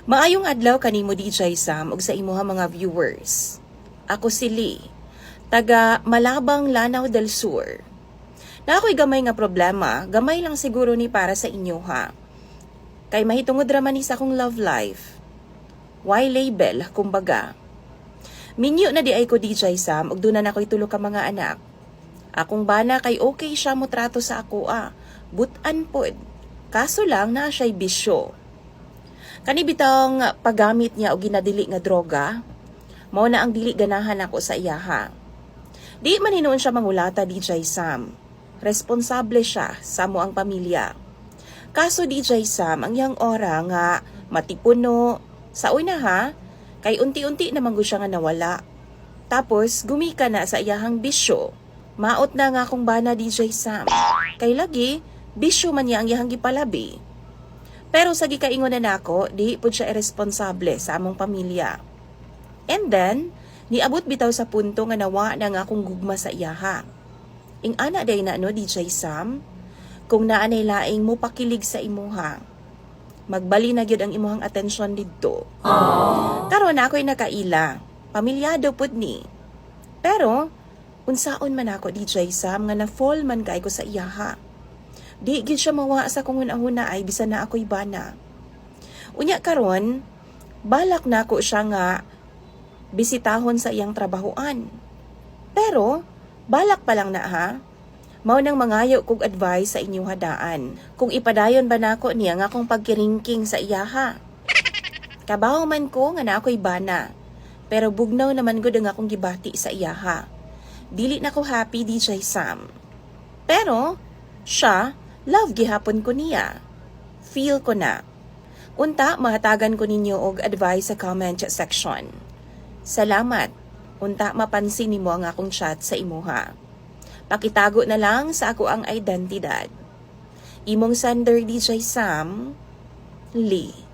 Maayong adlaw kanimo DJ Sam ug sa imuha mga viewers. Ako si Lee, taga Malabang, Lanao del Sur. Na ako'y gamay nga problema, gamay lang siguro ni para sa inyo ha. Kay mahitungod raman ni sa akong love life. Why label, kumbaga. Minyo na di ay ko DJ Sam ug dunan ako'y tulo ka mga anak. Akong bana kay okay siya mo trato sa ako Butan pod. Kaso lang na siya'y bisyo. Kanibitang paggamit niya o ginadili nga droga, mao na ang dili ganahan ako sa iyaha. Di man hinuon siya mangulata DJ Sam. Responsable siya sa mo ang pamilya. Kaso DJ Sam, ang yang ora nga matipuno, sa una ha, kay unti-unti naman ko siya nga nawala. Tapos gumika na sa iyahang bisyo. Maot na nga akong bana DJ Sam. Kay lagi, bisyo man niya ang iyahang gipalabi. Pero sa gikaingon na nako, di pud siya irresponsable sa among pamilya. And then, niabot bitaw sa punto nga nawa na nga akong gugma sa iyaha. Ing ana day na no DJ Sam, kung naanay laing mo pakilig sa imuha, magbali na gyud ang imuhang atensyon didto. Karon ako'y nakaila, pamilyado pud ni. Pero, unsaon man ako DJ Sam nga na-fall man kay ko sa iyaha. Di gid siya mawa sa kung hunahuna ay bisan na ako'y bana. Unya karon, balak na ako siya nga bisitahon sa iyang trabahoan. Pero, balak pa lang na ha. Mao nang mangayo kog advice sa inyong hadaan. Kung ipadayon ba nako niya nga akong pagkiringking sa iyaha. Kabaho man ko nga na ako'y bana. Pero bugnaw naman gud ang akong gibati sa iyaha. Dili na ko happy DJ Sam. Pero, siya, love gihapon ko niya. Feel ko na. Unta, mahatagan ko ninyo og advice sa comment section. Salamat. Unta, mapansin nimo ang akong chat sa imuha. Pakitago na lang sa ako ang identidad. Imong sender DJ Sam, Lee.